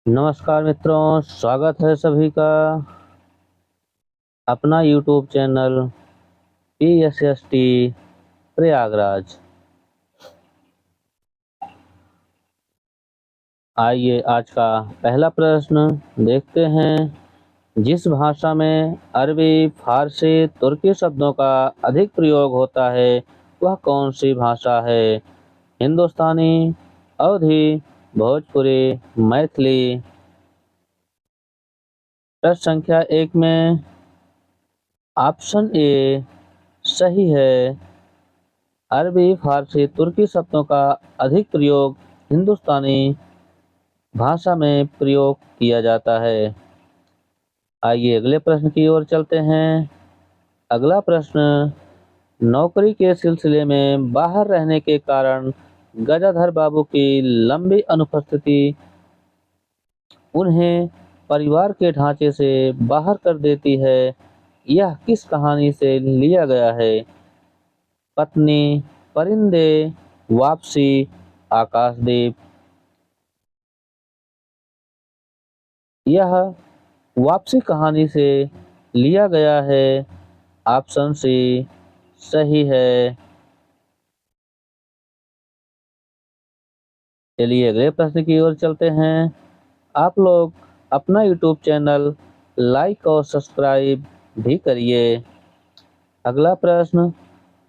नमस्कार मित्रों, स्वागत है सभी का अपना यूट्यूब चैनल PSST प्रयागराज। आइए आज का पहला प्रश्न देखते हैं। जिस भाषा में अरबी, फारसी, तुर्की शब्दों का अधिक प्रयोग होता है वह कौन सी भाषा है? हिंदुस्तानी, अवधी, भोजपुरी, मैथिली। प्रश्न संख्या 1 में ऑप्शन ए सही है। अरबी, फारसी, तुर्की शब्दों का अधिक प्रयोग हिंदुस्तानी भाषा में प्रयोग किया जाता है। आइए अगले प्रश्न की ओर चलते हैं। अगला प्रश्न, नौकरी के सिलसिले में बाहर रहने के कारण गजाधर बाबू की लंबी अनुपस्थिति उन्हें परिवार के ढांचे से बाहर कर देती है। यह किस कहानी से लिया गया है? पत्नी, परिंदे, वापसी, आकाशदीप। यह वापसी कहानी से लिया गया है। ऑप्शन सी सही है। चलिए अगले प्रश्न की ओर चलते हैं। आप लोग अपना यूट्यूब चैनल लाइक और सब्सक्राइब भी करिए। अगला प्रश्न,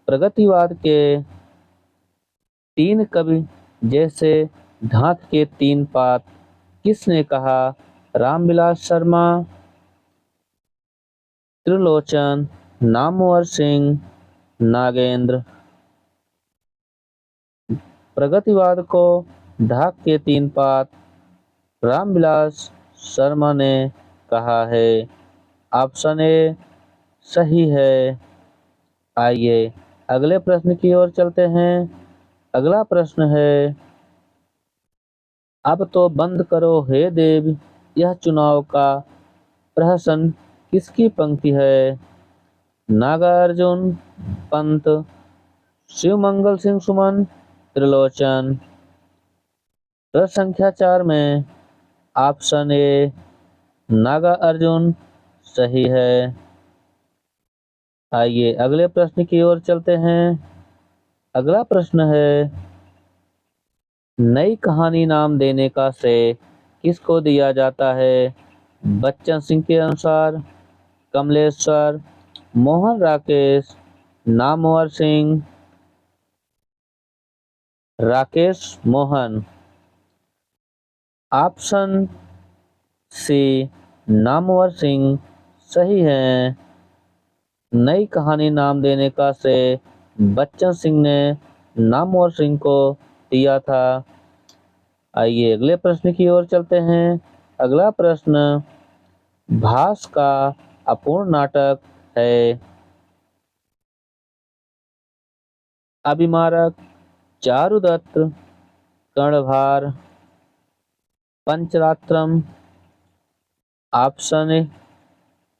प्रगतिवाद के 3 कवि जैसे धात के 3 पात किसने कहा? रामविलास शर्मा, त्रिलोचन, नामवर सिंह, नागेंद्र। प्रगतिवाद को ढाक के 3 पात रामविलास शर्मा ने कहा है। ऑप्शन ए सही है। आइए अगले प्रश्न की ओर चलते हैं। अगला प्रश्न है, अब तो बंद करो हे देव, यह चुनाव का प्रहसन किसकी पंक्ति है? नागार्जुन, पंत, शिवमंगल सिंह सुमन, त्रिलोचन। प्रश्न संख्या 4 में ऑप्शन ए नागार्जुन सही है। आइए अगले प्रश्न की ओर चलते हैं। अगला प्रश्न है, नई कहानी नाम देने का श्रेय किसको दिया जाता है? बच्चन सिंह के अनुसार कमलेश्वर, मोहन राकेश, नामवर सिंह, राकेश मोहन। ऑप्शन सी नामवर सिंह सही है। नई कहानी नाम देने का श्रेय बच्चन सिंह ने नामवर सिंह को दिया था। आइए अगले प्रश्न की ओर चलते हैं। अगला प्रश्न, भास का अपूर्ण नाटक है? अभिमारक, चारुदत्त, कर्णधार, पंचरात्रम। ऑप्शन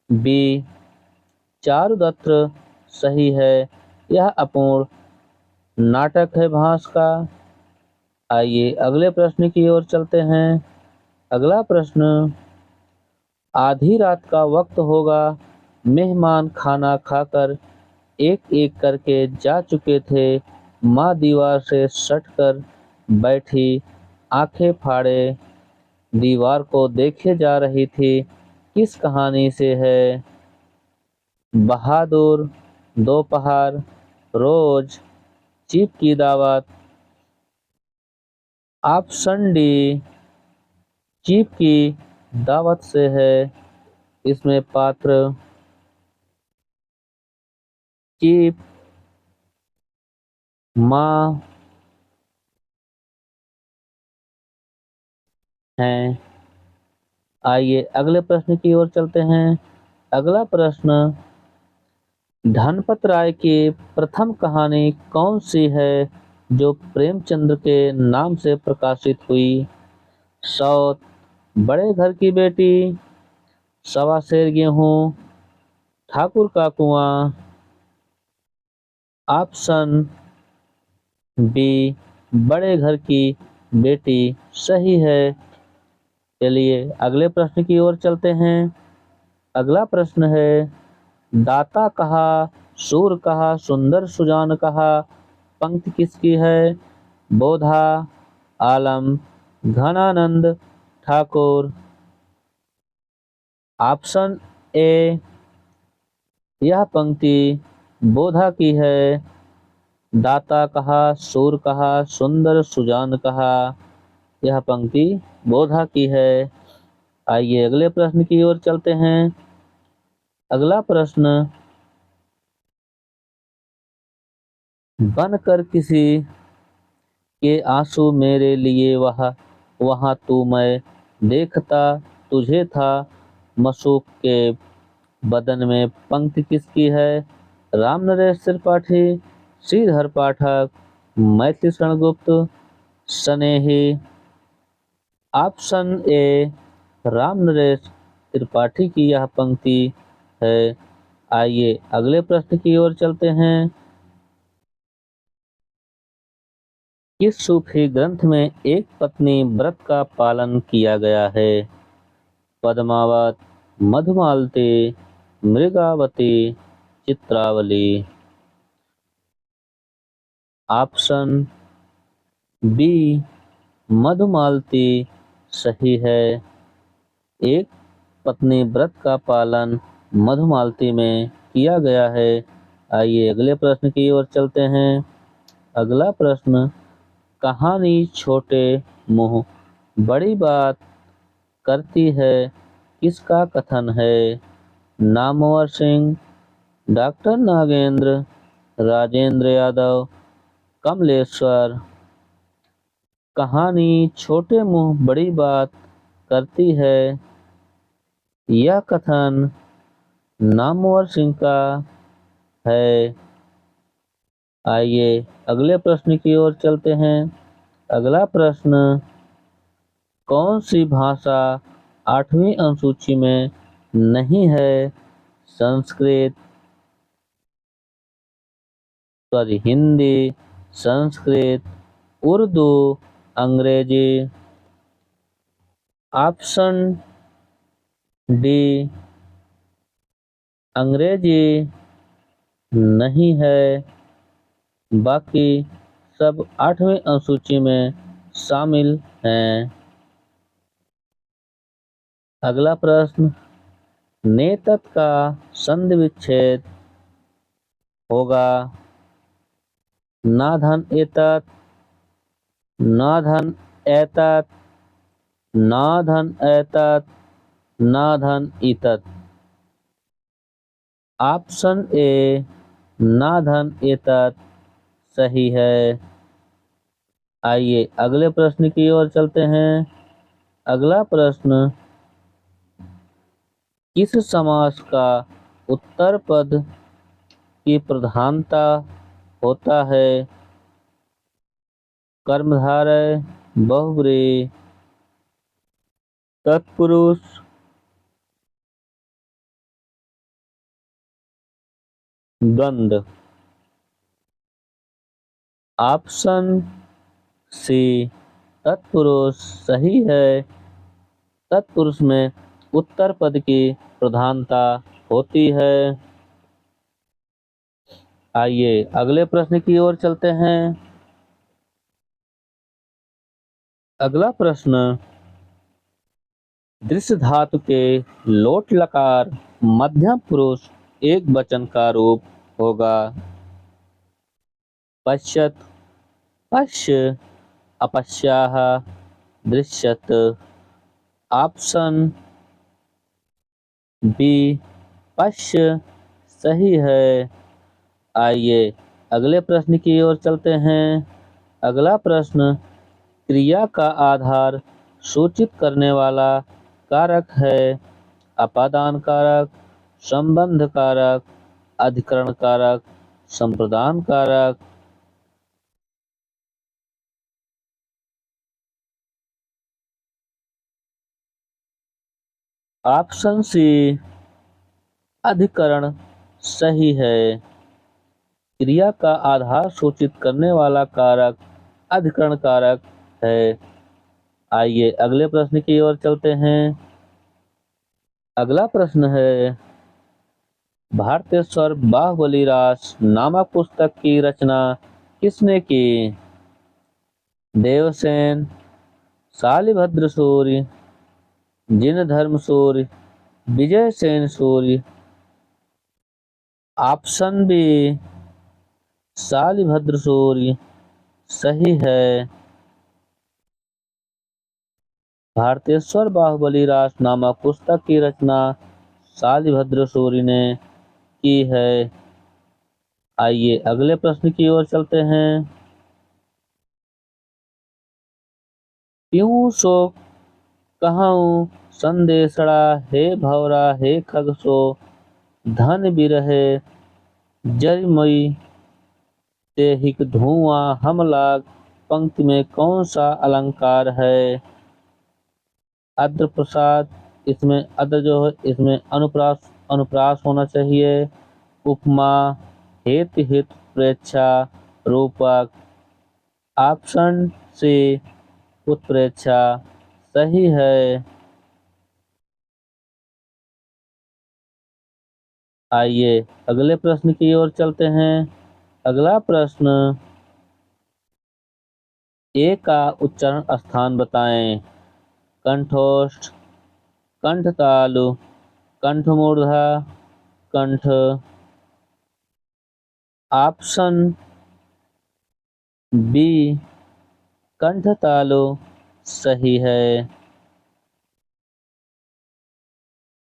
बी चारुदत्त सही है। यह अपूर्ण नाटक है भास का। आइए अगले प्रश्न की ओर चलते हैं। अगला प्रश्न, आधी रात का वक्त होगा, मेहमान खाना खाकर एक एक करके जा चुके थे। माँ दीवार से सटकर बैठी, आंखें फाड़े दीवार को देखे जा रही थी। किस कहानी से है? बहादुर, दोपहर, रोज, चीफ की दावत। ऑप्शन डी चीफ की दावत से है। इसमें पात्र चीफ, माँ हैं। आइए अगले प्रश्न की ओर चलते हैं। अगला प्रश्न, धनपत राय की प्रथम कहानी कौन सी है जो प्रेमचंद्र के नाम से प्रकाशित हुई? सौत, बड़े घर की बेटी, सवा सेर गेहूं, ठाकुर का कुआं। ऑप्शन बी बड़े घर की बेटी सही है। चलिए अगले प्रश्न की ओर चलते हैं। अगला प्रश्न है, दाता कहा, सूर कहा, सुंदर सुजान कहा, पंक्ति किसकी है? बोधा, आलम, घनानंद ठाकुर। ऑप्शन ए, यह पंक्ति बोधा की है। दाता कहा, सूर कहा, सुंदर सुजान कहा, यह पंक्ति बोधा की है। आइए अगले प्रश्न की ओर चलते हैं। अगला प्रश्न, बनकर किसी के आंसू मेरे लिए वहाँ तू मैं देखता तुझे था, मशूक के बदन में, पंक्ति किसकी है? राम नरेश त्रिपाठी, श्रीधर पाठक, मैथिली शरण गुप्त, स्नेही। ऑप्शन ए, राम नरेश त्रिपाठी की यह पंक्ति है। आइए अगले प्रश्न की ओर चलते हैं। किस सूफी ग्रंथ में एक पत्नी व्रत का पालन किया गया है? पद्मावत, मधुमालती, मृगावती, चित्रावली। ऑप्शन बी, मधुमालती सही है। एक पत्नी व्रत का पालन मधुमालती में किया गया है। आइए अगले प्रश्न की ओर चलते हैं। अगला प्रश्न, कहानी छोटे मुंह बड़ी बात करती है, किसका कथन है? नामवर सिंह, डॉक्टर नागेंद्र, राजेंद्र यादव, कमलेश्वर। कहानी छोटे मुंह बड़ी बात करती है, यह कथन नामवर सिंह का है। आइए अगले प्रश्न की ओर चलते हैं। अगला प्रश्न, कौन सी भाषा 8वीं अनुसूची में नहीं है? संस्कृत, हिंदी, संस्कृत, उर्दू, अंग्रेजी। ऑप्शन डी, अंग्रेजी नहीं है, बाकी सब 8वीं अनुसूची में शामिल हैं। अगला प्रश्न, नेतत का संधि विच्छेद होगा? नाधन एतत, नाधन एतत, नाधन एतत, नाधन इतत। ऑप्शन ए, नाधन एतत सही है। आइए अगले प्रश्न की ओर चलते हैं। अगला प्रश्न, किस समास का उत्तर पद की प्रधानता होता है? कर्मधारय, बहुव्रीहि, तत्पुरुष, द्वंद्व। ऑप्शन सी, तत्पुरुष सही है। तत्पुरुष में उत्तर पद की प्रधानता होती है। आइए अगले प्रश्न की ओर चलते हैं। अगला प्रश्न, दृश्य धातु के लोट लकार मध्यम पुरुष एक वचन का रूप होगा? पश्यत, पश्य, अपश्याः, दृश्यत। ऑप्शन बी, पश्य सही है। आइए अगले प्रश्न की ओर चलते हैं। अगला प्रश्न, क्रिया का आधार सूचित करने वाला कारक है? अपादान कारक, संबंध कारक, अधिकरण कारक, संप्रदान कारक। ऑप्शन सी, अधिकरण सही है। क्रिया का आधार सूचित करने वाला कारक अधिकरण कारक है। आइए अगले प्रश्न की ओर चलते हैं। अगला प्रश्न है, भारतेश्वर बाहुबली रास नामक पुस्तक की रचना किसने की? देवसेन, शालिभद्र सूर्य, जिनधर्म सूर्य, विजय सेन सूर्य। ऑप्शन बी शालिभद्र सूर्य सही है। भारतेश्वर बाहुबली रास नामक पुस्तक की रचना शालिभद्र सूर्य ने की है। आइए अगले प्रश्न की ओर चलते हैं। प्यूं सो कहूँ संदेशड़ा, हे भौरा हे खगसो, धन बिरहे जरिमई ते हिक धुआं हम लाग। पंक्ति में कौन सा अलंकार है? अद्र प्रसाद, इसमें अद्र जो है इसमें अनुप्रास अनुप्रास होना चाहिए। उपमा, हेत हित प्रेक्षा, रूपक। ऑप्शन सी उत्प्रेक्षा सही है। आइए अगले प्रश्न की ओर चलते हैं। अगला प्रश्न, ए का उच्चारण स्थान बताएं। कंठोष्ठ, कंठतालु, कंठमूर्धा, कंठ। ऑप्शन बी कंठतालु सही है।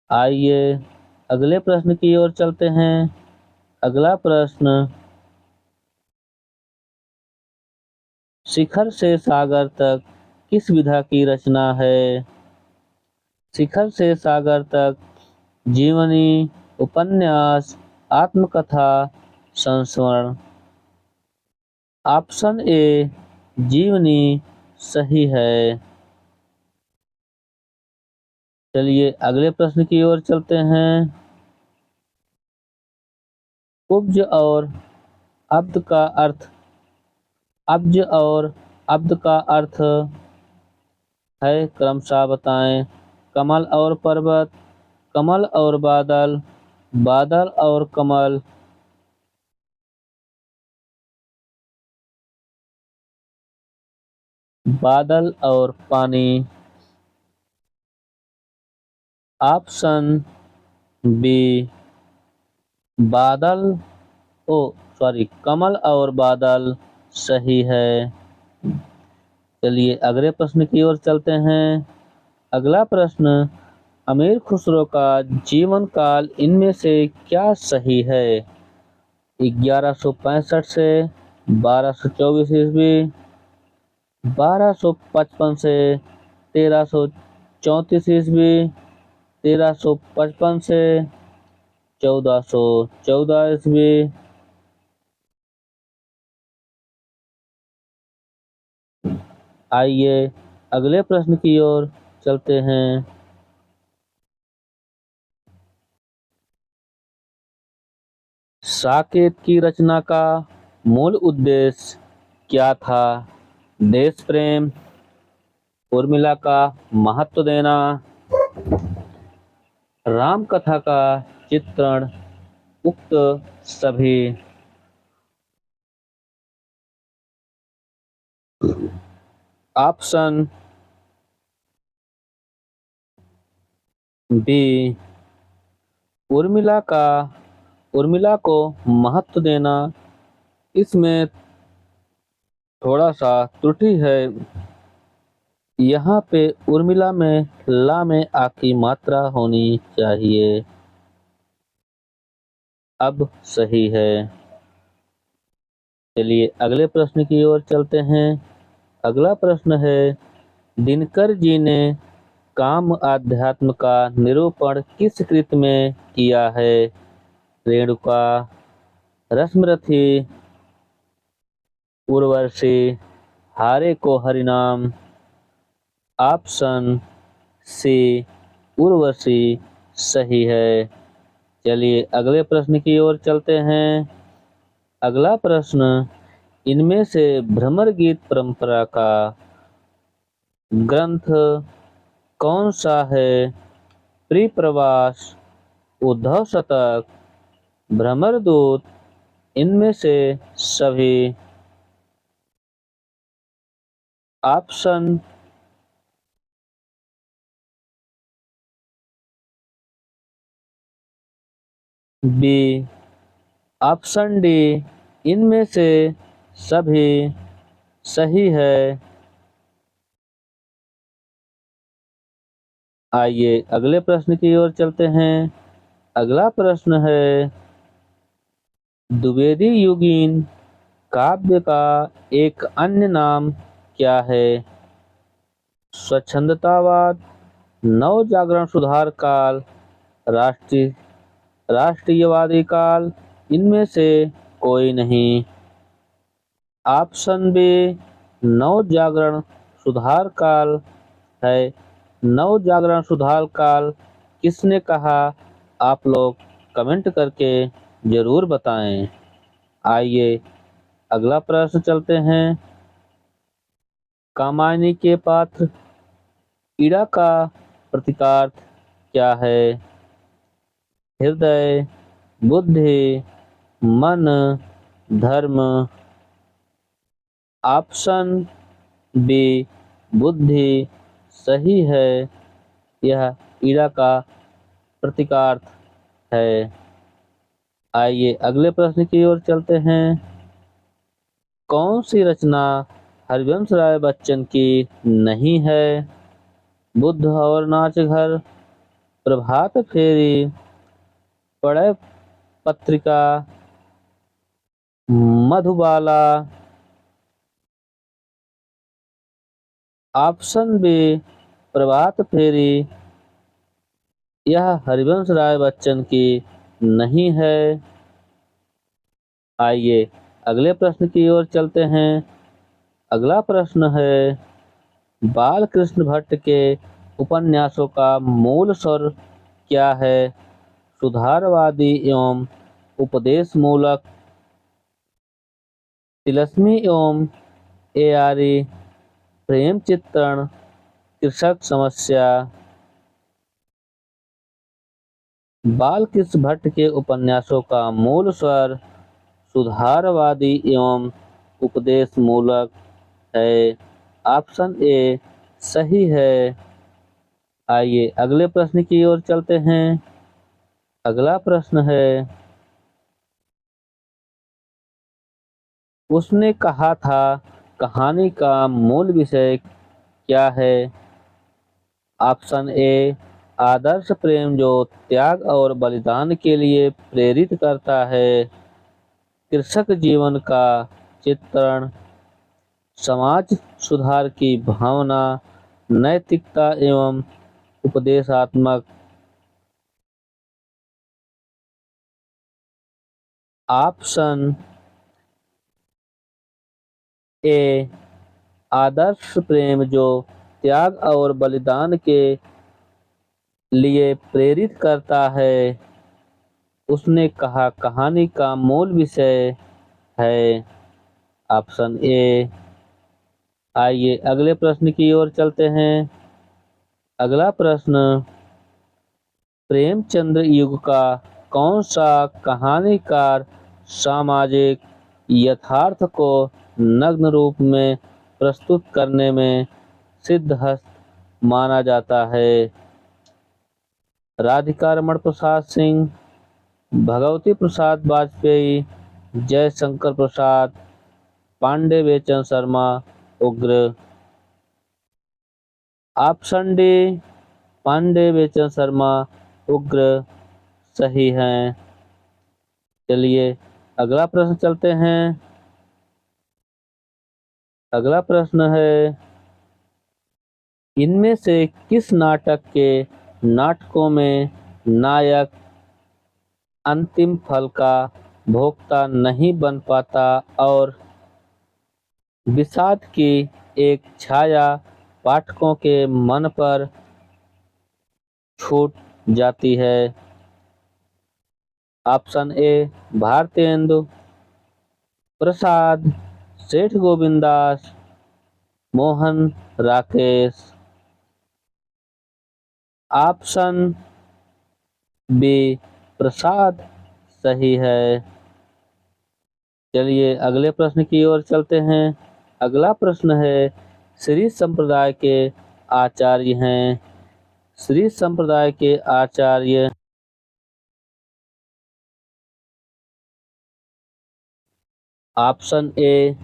आइए अगले प्रश्न की ओर चलते हैं। अगला प्रश्न, शिखर से सागर तक किस विधा की रचना है? शिखर से सागर तक जीवनी, उपन्यास, आत्मकथा, संस्मरण। ऑप्शन ए जीवनी सही है। चलिए अगले प्रश्न की ओर चलते हैं। कुब्ज और अब्द का अर्थ, अब्ज और अब्द का अर्थ है क्रमशः बताएं। कमल और पर्वत, कमल और बादल, बादल और कमल। बादल और पानी। ऑप्शन बी बादल कमल और बादल सही है। चलिए अगले प्रश्न की ओर चलते हैं। अगला प्रश्न, अमीर खुसरो का जीवन काल इनमें से क्या सही है? 1165 से 1224 ईस्वी, 1255 से 1334 ईस्वी, 1355 से 1414 ईस्वी। आइए अगले प्रश्न की ओर चलते हैं। साकेत की रचना का मूल उद्देश्य क्या था? देश प्रेम, उर्मिला का महत्व देना, राम कथा का चित्रण, उक्त सभी। ऑप्शन बी उर्मिला को महत्व देना। इसमें थोड़ा सा त्रुटि है। यहाँ पे उर्मिला में ला में आ की मात्रा होनी चाहिए। अब सही है। चलिए अगले प्रश्न की ओर चलते हैं। अगला प्रश्न है, दिनकर जी ने काम आध्यात्म का निरूपण किस कृत में किया है? रेणुका, रश्मरथी, उर्वशी, हारे को हरिनाम। ऑप्शन सी उर्वशी सही है। चलिए अगले प्रश्न की ओर चलते हैं। अगला प्रश्न, इनमें से भ्रमर गीत परंपरा का ग्रंथ कौन सा है? प्रिप्रवास, उद्धव शतक, भ्रमरदूत, इनमें से सभी। ऑप्शन बी, ऑप्शन डी, इनमें से सभी सही है। आइए अगले प्रश्न की ओर चलते हैं। अगला प्रश्न है, द्विवेदी युगीन काव्य का एक अन्य नाम क्या है? स्वच्छंदतावाद, नव जागरण सुधार काल, राष्ट्रीय राष्ट्रीयवादी काल, इनमें से कोई नहीं। ऑप्शन बी, नव जागरण सुधार काल है। नव जागरण सुधार काल किसने कहा? आप लोग कमेंट करके जरूर बताएं। आइए अगला प्रश्न चलते हैं। कामायनी के पात्र इड़ा का प्रतीकार्थ क्या है? हृदय, बुद्धि, मन, धर्म। ऑप्शन बी, बुद्धि सही है। यह इड़ा का प्रतीकार्थ है। आइए अगले प्रश्न की ओर चलते हैं। कौन सी रचना हरिवंश राय बच्चन की नहीं है? बुद्ध और नाचघर, प्रभात फेरी, प्रणय पत्रिका, मधुबाला। ऑप्शन बी, प्रभात फेरी, यह हरिवंश राय बच्चन की नहीं है। आइए अगले प्रश्न की ओर चलते हैं। अगला प्रश्न है, बाल कृष्ण भट्ट के उपन्यासों का मूल स्वर क्या है? सुधारवादी एवं उपदेश मूलक, तिलस्मी एवं एआरी, प्रेम चित्रण, कृषक समस्या। बाल कृष्ण भट्ट के उपन्यासों का मूल स्वर सुधारवादी एवं उपदेश मूलक है। ऑप्शन ए सही है। आइए अगले प्रश्न की ओर चलते हैं। अगला प्रश्न है, उसने कहा था कहानी का मूल विषय क्या है? ऑप्शन ए, आदर्श प्रेम जो त्याग और बलिदान के लिए प्रेरित करता है, कृषक जीवन का चित्रण, समाज सुधार की भावना, नैतिकता एवं उपदेशात्मक। ऑप्शन ए, आदर्श प्रेम जो त्याग और बलिदान के लिए प्रेरित करता है। उसने कहा कहानी का मूल विषय है। Option A. आइए अगले प्रश्न की ओर चलते हैं। अगला प्रश्न, प्रेमचंद्र युग का कौन सा कहानीकार सामाजिक यथार्थ को नग्न रूप में प्रस्तुत करने में सिद्धहस्त माना जाता है? राधिका रमण प्रसाद सिंह, भगवती प्रसाद वाजपेयी, जयशंकर प्रसाद, पांडे बेचन शर्मा, उग्र। ऑप्शन डी, पांडे बेचन शर्मा, उग्र सही हैं। चलिए अगला प्रश्न चलते हैं। अगला प्रश्न है, इनमें से किस नाटक के नाटकों में नायक अंतिम फल का भोक्ता नहीं बन पाता और विषाद की एक छाया पाठकों के मन पर छूट जाती है? ऑप्शन ए, भारतेंदु प्रसाद, सेठ गोविंदास, मोहन, राकेश। ऑप्शन बी प्रसाद सही है। चलिए अगले प्रश्न की ओर चलते हैं। अगला प्रश्न है, श्री संप्रदाय के आचार्य हैं। श्री संप्रदाय के आचार्य। ऑप्शन ए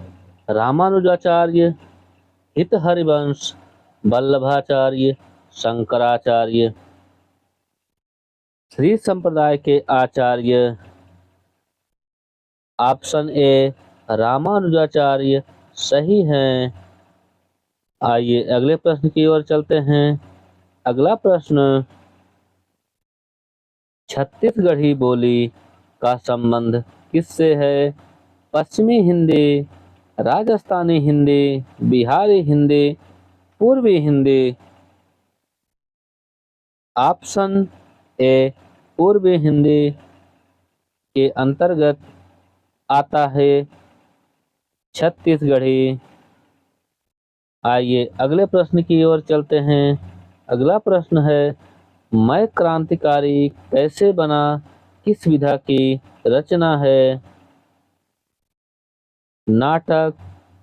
रामानुजाचार्य, हित हरिवंश, वल्लभाचार्य, शंकराचार्य। श्री संप्रदाय के आचार्य। ऑप्शन ए रामानुजाचार्य सही हैं। आइए अगले प्रश्न की ओर चलते हैं। अगला प्रश्न, छत्तीसगढ़ी बोली का संबंध किससे है? पश्चिमी हिंदी, राजस्थानी हिंदी, बिहारी हिंदी, पूर्वी हिंदी। ऑप्शन ए पूर्वी हिंदी के अंतर्गत आता है छत्तीसगढ़ी। आइए अगले प्रश्न की ओर चलते हैं। अगला प्रश्न है, मैं क्रांतिकारी कैसे बना किस विधा की रचना है? नाटक,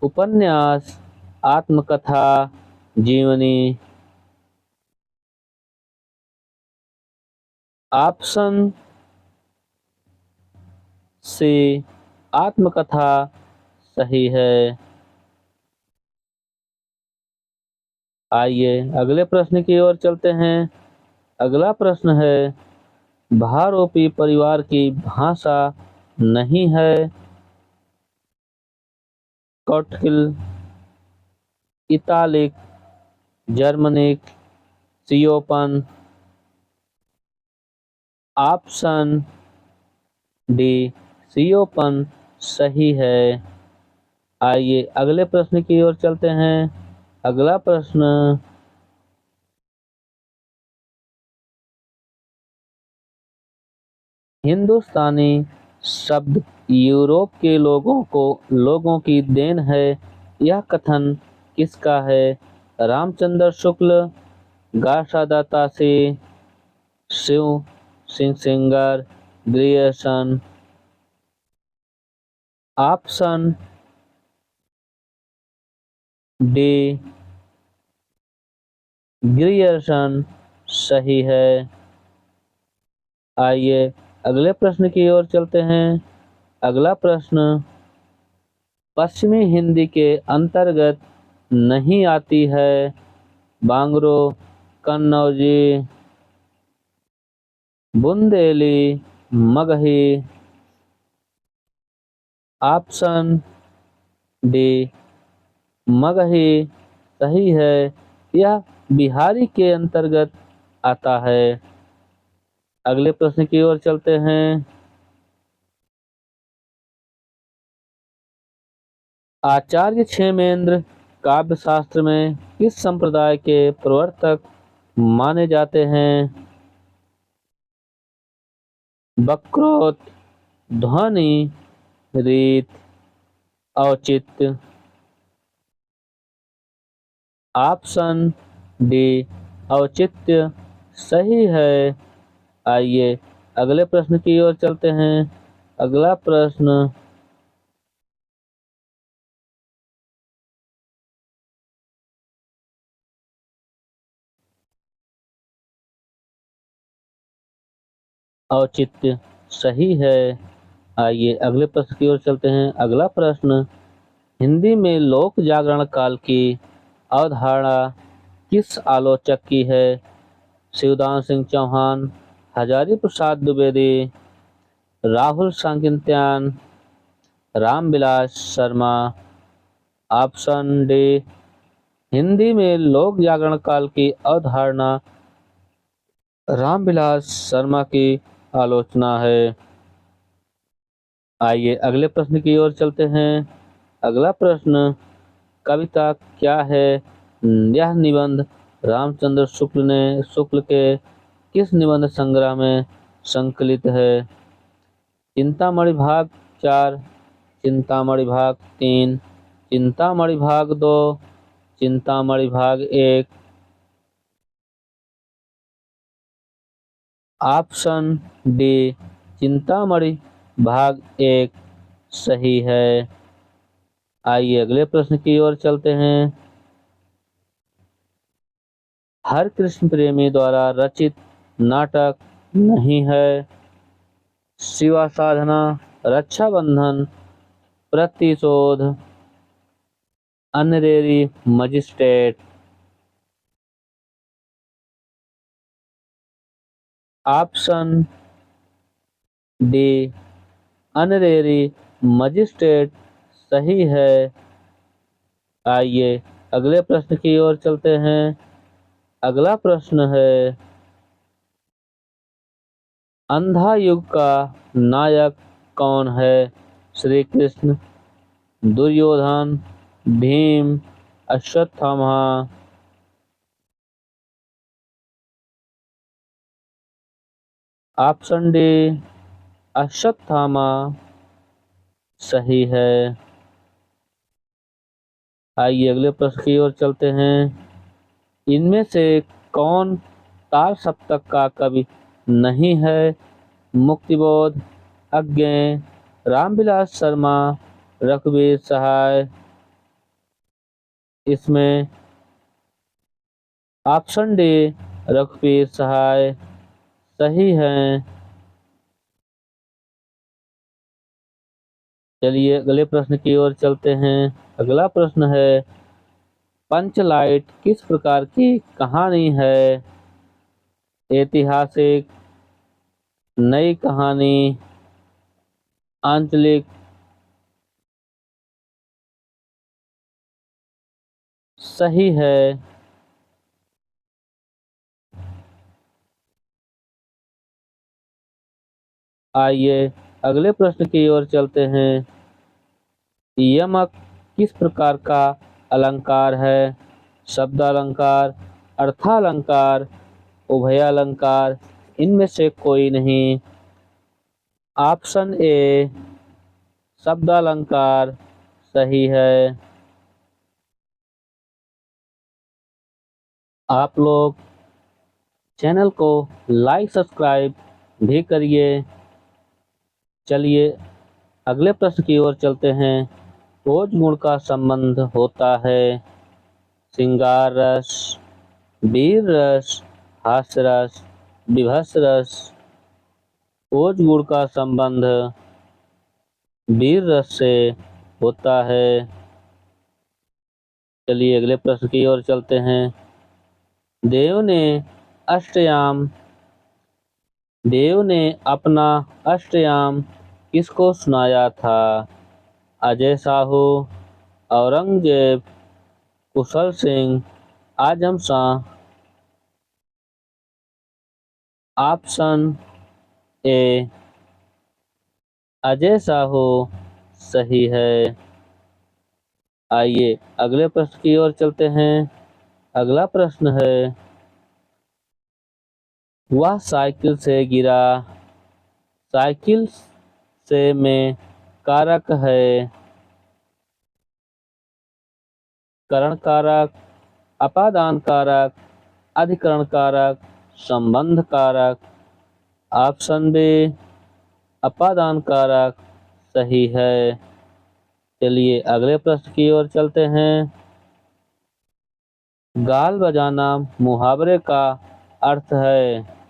उपन्यास, आत्मकथा, जीवनी। ऑप्शन सी आत्मकथा सही है। आइए अगले प्रश्न की ओर चलते हैं। अगला प्रश्न है, भारोपी परिवार की भाषा नहीं है? कौटिल्य, इतालिक, जर्मनिक, सियोपन। ऑप्शन डी सियोपन सही है। आइए अगले प्रश्न की ओर चलते हैं। अगला प्रश्न, हिंदुस्तानी शब्द यूरोप के लोगों की देन है, यह कथन किसका है? रामचंद्र शुक्ल, गासादाता से, Shiv Singh Sengar, Grierson. Option D Grierson सही है। आइए अगले प्रश्न की ओर चलते हैं। अगला प्रश्न, पश्चिमी हिंदी के अंतर्गत नहीं आती है? बांग्रो, कन्नौजी, बुंदेली, मगही। ऑप्शन डी मगही सही है। यह बिहारी के अंतर्गत आता है। अगले प्रश्न की ओर चलते हैं। आचार्य क्षेमेंद्र काव्य शास्त्र में किस संप्रदाय के प्रवर्तक माने जाते हैं? वक्रोक्त, ध्वनि, रीत, औचित्य। ऑप्शन डी औचित्य सही है। आइए अगले प्रश्न की ओर चलते हैं। अगला प्रश्न, औचित्य सही है। आइए अगले प्रश्न की ओर चलते हैं। अगला प्रश्न, हिंदी में लोक जागरण काल की अवधारणा किस आलोचक की है? शिवदान सिंह चौहान, हजारी प्रसाद द्विवेदी, राहुल सांकृत्यायन, रामविलास शर्मा। ऑप्शन डी हिंदी में लोक जागरण काल की अवधारणा रामविलास शर्मा की आलोचना है। आइए अगले प्रश्न की ओर चलते हैं। अगला प्रश्न, कविता क्या है? यह निबंध रामचंद्र शुक्ल के किस निबंध संग्रह में संकलित है? चिंतामणि भाग 4, चिंतामणि भाग 3, चिंतामणि भाग 2, चिंतामणि भाग 1। ऑप्शन डी चिंतामणि भाग 1 सही है। आइए अगले प्रश्न की ओर चलते हैं। हर कृष्ण प्रेमी द्वारा रचित नाटक नहीं है। शिवा साधना, रक्षाबंधन, प्रतिशोध, अनरेरी मजिस्ट्रेट। ऑप्शन डी अनरेरी मजिस्ट्रेट सही है। आइए अगले प्रश्न की ओर चलते हैं। अगला प्रश्न है, अंधा युग का नायक कौन है? श्री कृष्ण, दुर्योधन, भीम, अश्वत्थामा। ऑप्शन डी अश्वत्थामा सही है। आइए अगले प्रश्न की ओर चलते हैं। इनमें से कौन तार सप्तक का कवि नहीं है? मुक्तिबोध, अज्ञेय, रामविलास शर्मा, रघुवीर सहाय। इसमें ऑप्शन डी रघुवीर सहाय सही है। चलिए अगले प्रश्न की ओर चलते हैं। अगला प्रश्न है, पंचलाइट किस प्रकार की कहानी है? ऐतिहासिक, नई कहानी, आंचलिक। सही है। आइए अगले प्रश्न की ओर चलते हैं। यमक किस प्रकार का अलंकार है? शब्दालंकार, अर्थालंकार, उभयालंकार। इनमें से कोई नहीं। ऑप्शन ए शब्दालंकार सही है। आप लोग चैनल को लाइक सब्सक्राइब भी करिए। चलिए अगले प्रश्न की ओर चलते हैं। ओज गुण का संबंध होता है श्रृंगार रस, वीर रस, हास्य रस, विभत्स रस। ओज गुण का संबंध वीर रस से होता है। चलिए अगले प्रश्न की ओर चलते हैं। देव ने अष्टयाम देव ने अपना अष्टयाम किसको सुनाया था? अजय साहू, औरंगजेब, कुशल सिंह, आजम शाह। ऑप्शन ए अजय साहू सही है। आइए अगले प्रश्न की ओर चलते हैं। अगला प्रश्न है, वह साइकिल से गिरा। साइकिल से में कारक है करण कारक, अपादान कारक, अधिकरण कारक, संबंध कारक। ऑप्शन बी अपादान कारक सही है। चलिए अगले प्रश्न की ओर चलते हैं। गाल बजाना मुहावरे का अर्थ है